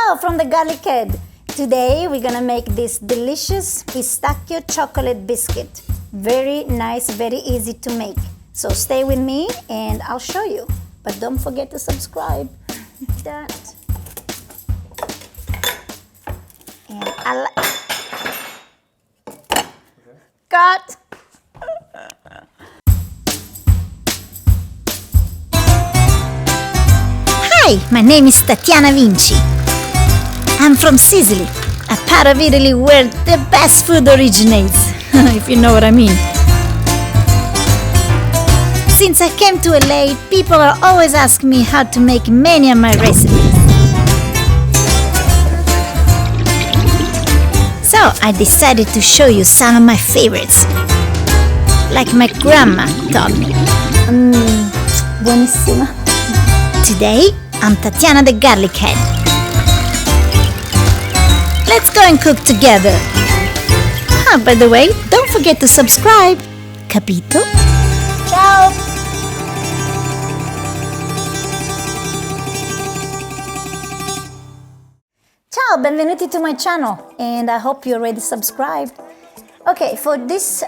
Ciao from the Garlic Head. Today we're gonna make this delicious pistachio chocolate biscuit. Very nice, very easy to make. So stay with me and I'll show you. But don't forget to subscribe. That. And Cut! Hi, my name is Tatiana Vinci. I'm from Sicily, a part of Italy where the best food originates, if you know what I mean. Since I came to LA, people are always asking me how to make many of my recipes. So I decided to show you some of my favorites, like my grandma taught me. Buonissimo. Today, I'm Tatiana the Garlic Head. Let's go and cook together. Ah, by the way, don't forget to subscribe. Capito? Ciao! Ciao, benvenuti to my channel, and I hope you already subscribed. Okay, for this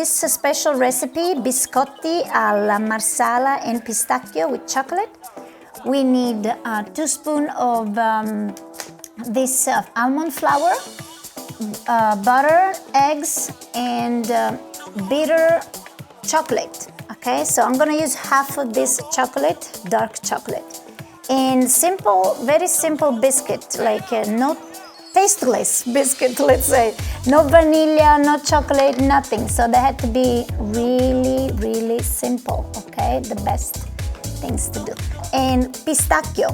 special recipe, biscotti alla marsala and pistachio with chocolate, we need 2 spoons of this almond flour, butter, eggs, and bitter chocolate. Okay, so I'm gonna use half of this chocolate, dark chocolate, and simple, very simple biscuit, like no tasteless biscuit, let's say. No vanilla, no chocolate, nothing. So they had to be really, really simple, okay? The best things to do. And pistachio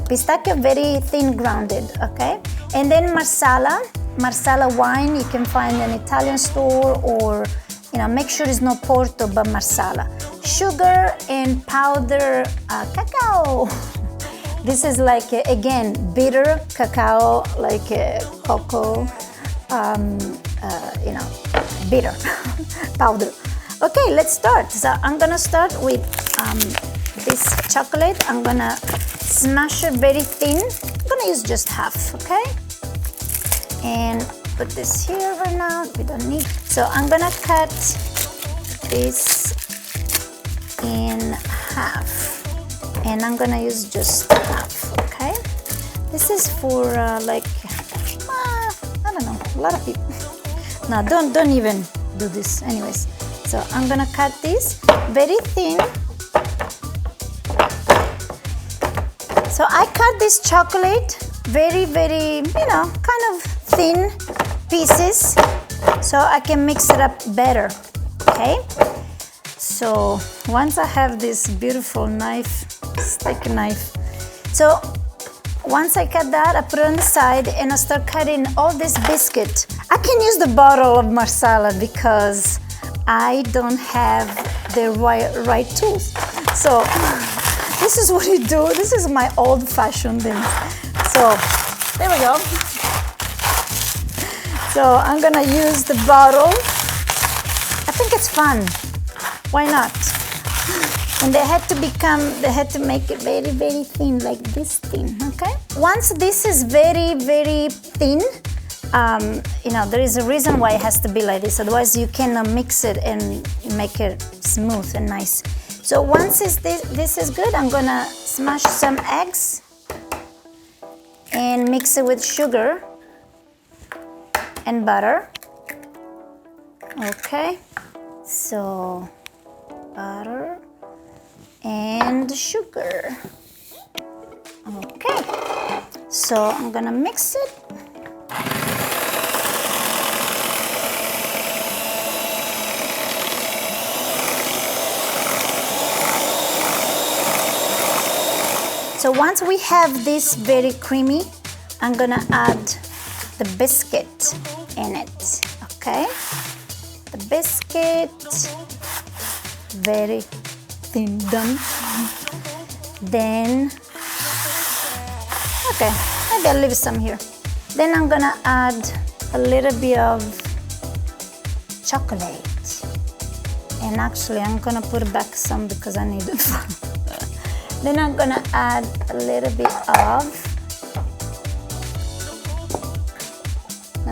very thin grounded, okay? And then marsala wine, you can find in an Italian store, or make sure it's not Porto, but marsala. Sugar and powder cacao. This is like, again, bitter cacao, like cocoa, bitter powder. Okay, let's start. So I'm gonna start with this chocolate. I'm gonna smash it very thin. I'm gonna use just half, okay? And put this here right now. We don't need. So I'm gonna cut this in half. And I'm gonna use just half, okay? This is for I don't know, a lot of people. No, don't even do this anyways. So I'm gonna cut this very thin. So I cut this chocolate very, very, kind of thin pieces so I can mix it up better, okay? So once I have this beautiful knife, stick knife. So once I cut that, I put it on the side and I start cutting all this biscuit. I can use the bottle of marsala because I don't have the right tools. So this is what you do. This is my old-fashioned thing. So there we go. So I'm gonna use the bottle. I think it's fun. Why not? And they had to make it very, very thin, like this thin, okay? Once this is very, very thin, there is a reason why it has to be like this, otherwise you cannot mix it and make it smooth and nice. So once this is good, I'm gonna smash some eggs and mix it with sugar and butter. Okay, so butter and sugar. Okay, so I'm gonna mix it. So once we have this very creamy, I'm gonna add the biscuit in it, okay? The biscuit, very thin done. Then, okay, maybe I'll leave some here. Then I'm gonna add a little bit of chocolate. And actually I'm gonna put back some because I need it. Then I'm gonna add a little bit of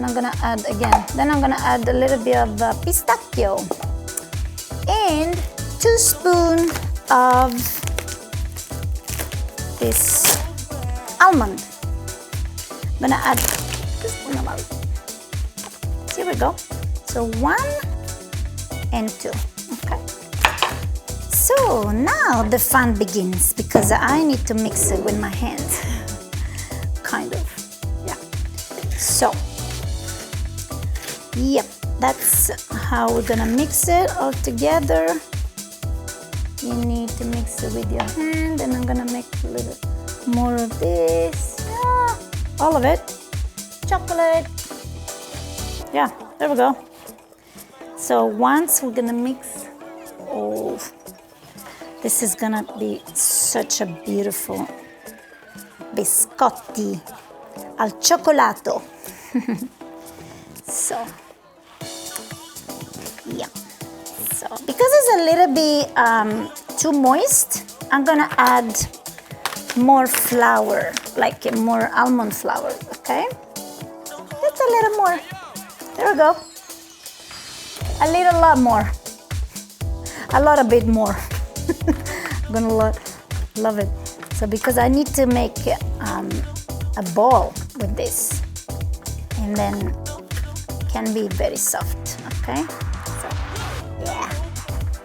Then I'm gonna add again. Then I'm gonna add a little bit of pistachio and 2 spoons of this almond. I'm gonna add 2 spoons of almond. Here we go. So 1 and 2. Okay. So now the fun begins because I need to mix it with my hands. Kind of. Yeah. So, yep, that's how we're gonna mix it all together. You need to mix it with your hand, and I'm gonna make a little more of this. Yeah, all of it. Chocolate. Yeah, there we go. So once we're gonna mix, oh, this is gonna be such a beautiful biscotti al cioccolato. So, yeah. So because it's a little bit too moist, I'm gonna add more flour, like more almond flour, okay? Just a little more. There we go. A little lot more. A bit more. I'm gonna love it. So because I need to make a ball with this, and then it can be very soft, okay? So, yeah.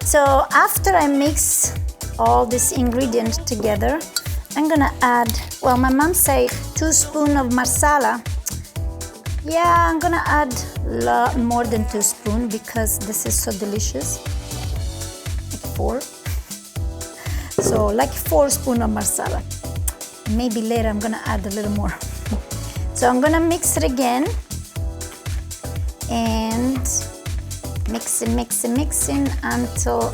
So after I mix all these ingredients together, I'm gonna add, well, my mom said 2 spoons of marsala. Yeah, I'm gonna add a lot more than 2 spoons because this is so delicious. Like 4. So like 4 spoons of marsala. Maybe later I'm gonna add a little more. So I'm gonna mix it again and mixing until,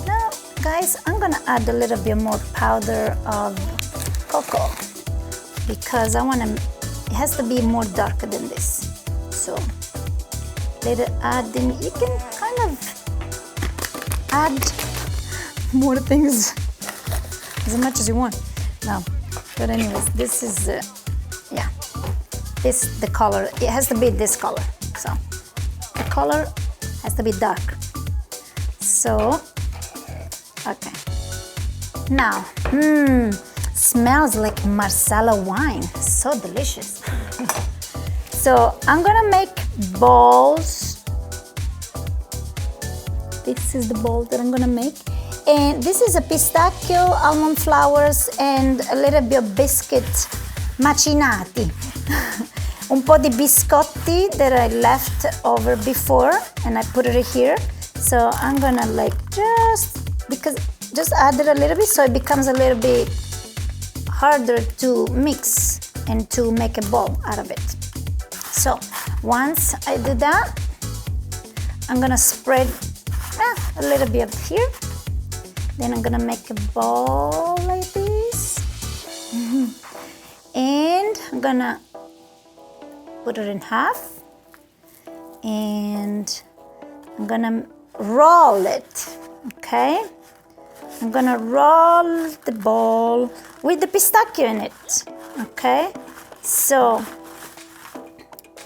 now guys, I'm gonna add a little bit more powder of cocoa because I wanna, it has to be more darker than this. So later adding, you can kind of add more things as much as you want. No, but anyways, this is, yeah, this, the color, it has to be this color. So the color has to be dark. So, okay. Now, smells like marsala wine. So delicious. So I'm gonna make balls. This is the ball that I'm gonna make. And this is a pistachio, almond flowers, and a little bit of biscuit macinati. Un po' di biscotti that I left over before, and I put it here. So I'm gonna like just add it a little bit so it becomes a little bit harder to mix and to make a ball out of it. So once I do that, I'm gonna spread a little bit of here. Then I'm gonna make a ball like this. And I'm gonna put it in half. And I'm gonna roll it, okay? I'm gonna roll the ball with the pistachio in it, okay? So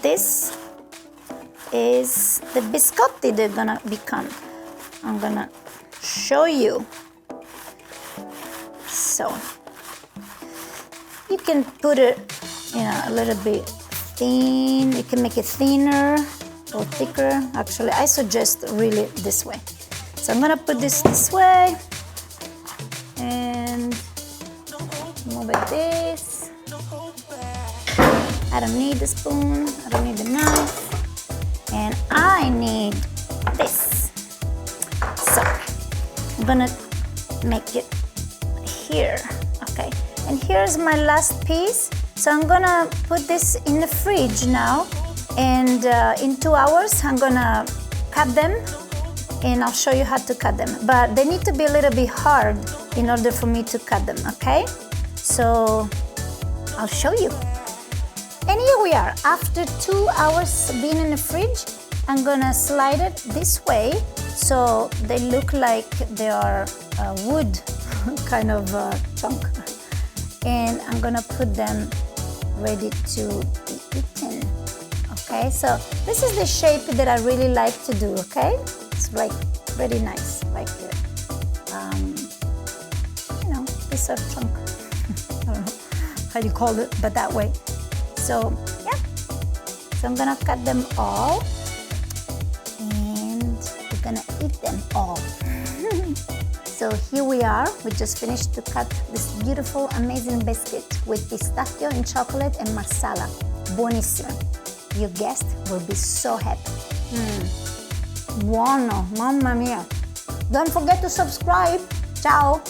this is the biscotti they're gonna become. I'm gonna show you. So you can put it, a little bit thin. You can make it thinner or thicker. Actually, I suggest really this way. So I'm gonna put this way and move it this. I don't need the spoon. I don't need the knife, and I need this. So I'm gonna make it here, okay? And here's my last piece. So I'm gonna put this in the fridge now, and in 2 hours I'm gonna cut them, and I'll show you how to cut them. But they need to be a little bit hard in order for me to cut them, okay? So I'll show you. And here we are. After 2 hours being in the fridge, I'm gonna slide it this way so they look like they are wood kind of chunk. And I'm gonna put them ready to be eaten. Okay, so this is the shape that I really like to do, okay? It's like very nice, like you know, piece of chunk. I don't know how you call it, but that way. So yeah, so I'm gonna cut them all and we're gonna eat them all. So here we are, we just finished to cut this beautiful, amazing biscuit with pistachio and chocolate and marsala. Buonissimo. Your guest will be so happy. Buono, mamma mia. Don't forget to subscribe. Ciao.